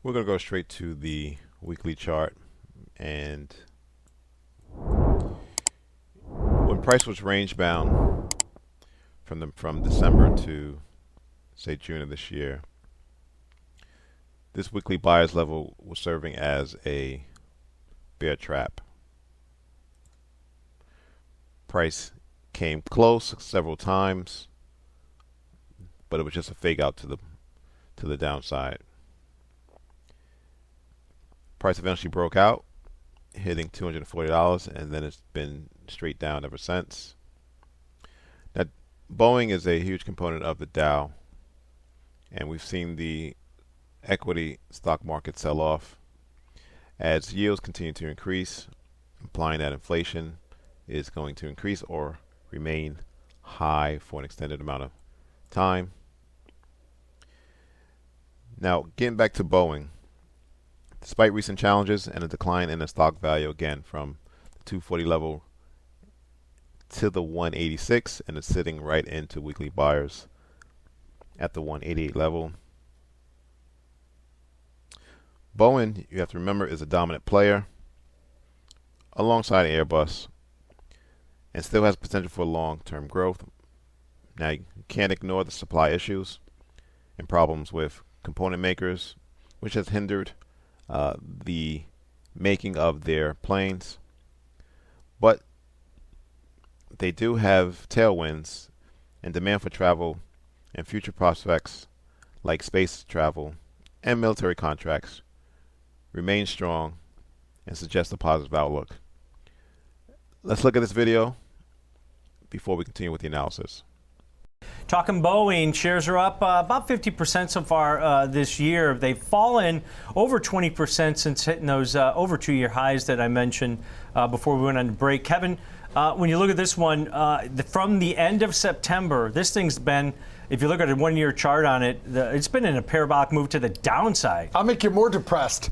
We're going to go straight to the weekly chart. And when price was range bound from December to, say, June of this year, this weekly buyer's level was serving as a bear trap. Price came close several times, but it was just a fake out to the downside. Price eventually broke out, hitting $240, and then it's been straight down ever since. Now, Boeing is a huge component of the Dow, and we've seen the equity stock market sell off as yields continue to increase, implying that inflation is going to increase or remain high for an extended amount of time. Now, getting back to Boeing, despite recent challenges and a decline in the stock value again from the 240 level to the 186, and it's sitting right into weekly buyers at the 188 level. Boeing, you have to remember, is a dominant player alongside Airbus and still has potential for long-term growth. Now, you can't ignore the supply issues and problems with component makers, which has hindered the making of their planes, but they do have tailwinds, and demand for travel and future prospects like space travel and military contracts remain strong and suggest a positive outlook. Let's look at this video before we continue with the analysis. Talking Boeing, shares are up about 50% so far this year. They've fallen over 20% since hitting those over 2-year highs that I mentioned before we went on break. Kevin, when you look at this one, from the end of September, this thing's been, if you look at a 1-year chart on it, it's been in a parabolic move to the downside. I'll make you more depressed.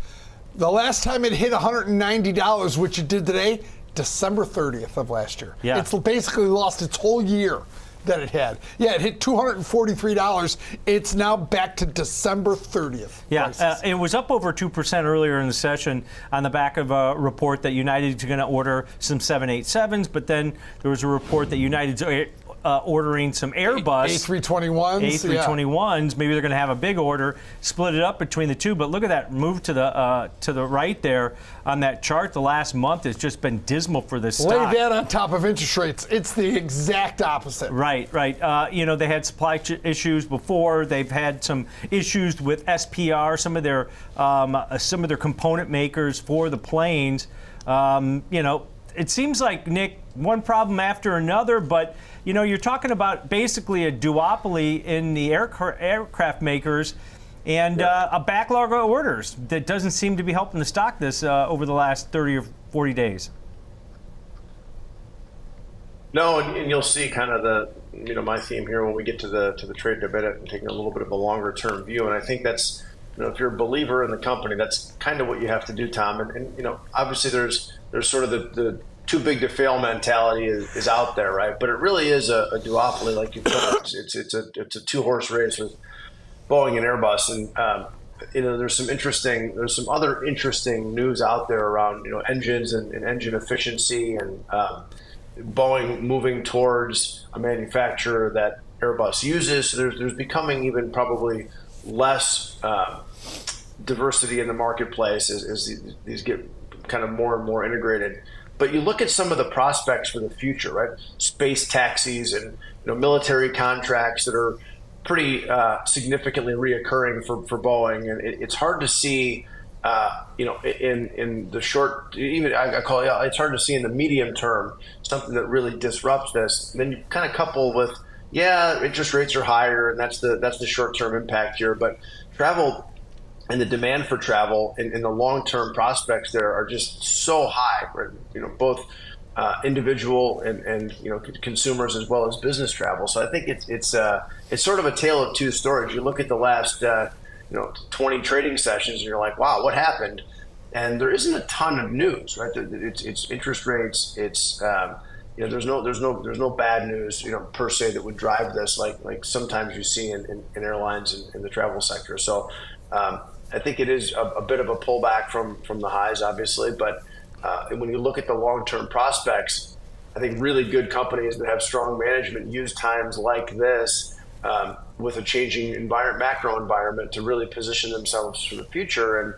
The last time it hit $190, which it did today, December 30th of last year. Yeah. It's basically lost its whole year that it had. Yeah, it hit $243. It's now back to December 30th. Yeah, it was up over 2% earlier in the session on the back of a report that United's going to order some 787s, but then there was a report that United's ordering some Airbus A321s. Maybe they're going to have a big order, split it up between the two. But look at that move to the right there on that chart. The last month has just been dismal for this stock. Lay that on top of interest rates. It's the exact opposite. Right. They had supply issues before. They've had some issues with SPR, some of their component makers for the planes. It seems like, Nick, one problem after another, but you're talking about basically a duopoly in the aircraft makers and a backlog of orders that doesn't seem to be helping the stock this over the last 30 or 40 days. No, and you'll see kind of the my theme here when we get to the trade debate and taking a little bit of a longer term view, and I think that's if you're a believer in the company, that's kind of what you have to do, Tom. And obviously there's sort of the too big to fail mentality is out there, right? But it really is a duopoly, like you put. It's a 2-horse race with Boeing and Airbus, and there's some other interesting news out there around engines and engine efficiency, and Boeing moving towards a manufacturer that Airbus uses. So there's becoming even probably less diversity in the marketplace as these get kind of more and more integrated. But you look at some of the prospects for the future, right? Space taxis and military contracts that are pretty significantly reoccurring for Boeing, and it's hard to see, in the short, even I call it, it's hard to see in the medium term something that really disrupts this. And then you kind of couple with, interest rates are higher, and that's the short term impact here, but travel and the demand for travel and the long-term prospects there are just so high, right? Both individual and consumers as well as business travel. So I think it's sort of a tale of two stories. You look at the last 20 trading sessions and you're like, wow, what happened? And there isn't a ton of news, right? It's interest rates. It's there's no bad news per se that would drive this like sometimes you see in airlines and in the travel sector. So I think it is a bit of a pullback from the highs, obviously, but when you look at the long-term prospects, I think really good companies that have strong management use times like this with a changing macro environment to really position themselves for the future. And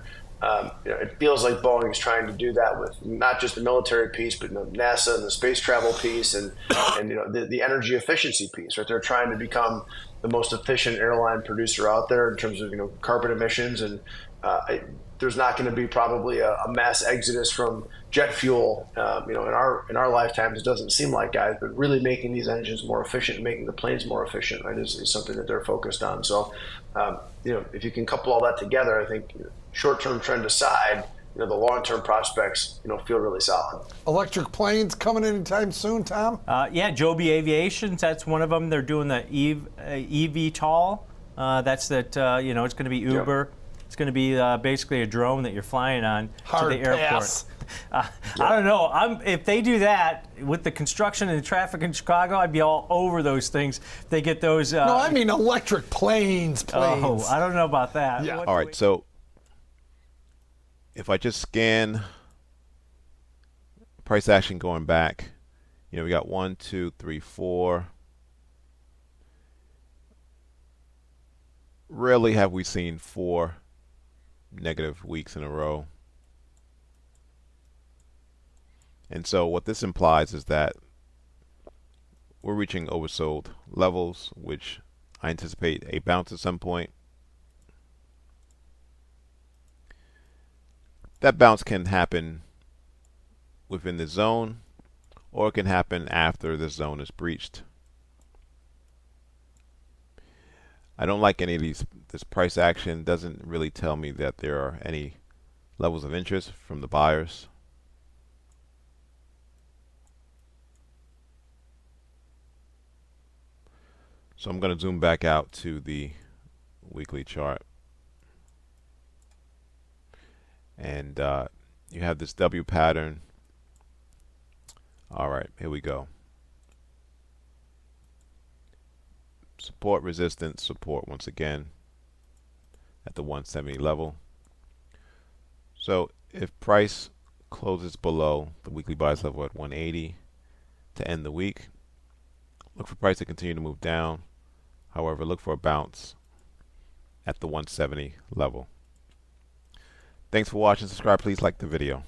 it feels like Boeing is trying to do that with not just the military piece, but NASA and the space travel piece, and the energy efficiency piece. Right, they're trying to become the most efficient airline producer out there in terms of carbon emissions, and there's not going to be probably a mass exodus from jet fuel. In our lifetimes, it doesn't seem like, guys, but really making these engines more efficient and making the planes more efficient, right, is something that they're focused on. So, if you can couple all that together, I think short-term trend aside, the long-term prospects, feel really solid. Electric planes coming anytime soon, Tom? Yeah, Joby Aviations, that's one of them. They're doing the eVTOL. It's going to be Uber. Yep. It's going to be basically a drone that you're flying on to the airport. Pass. I don't know. If they do that with the construction and the traffic in Chicago, I'd be all over those things. If they get those. No, I mean electric planes. Oh, I don't know about that. Yeah. All right, so if I just scan price action going back, we got 1, 2, 3, 4. Rarely have we seen 4 negative weeks in a row. And so what this implies is that we're reaching oversold levels, which I anticipate a bounce at some point. That bounce can happen within the zone, or it can happen after the zone is breached. I don't like any of this price action. Doesn't really tell me that there are any levels of interest from the buyers. So I'm going to zoom back out to the weekly chart. And you have this W pattern. All right, here we go. Support, resistance, support once again at the 170 level. So if price closes below the weekly bias level at 180 to end the week, look for price to continue to move down. However, look for a bounce at the 170 level. Thanks for watching. Subscribe. Please like the video.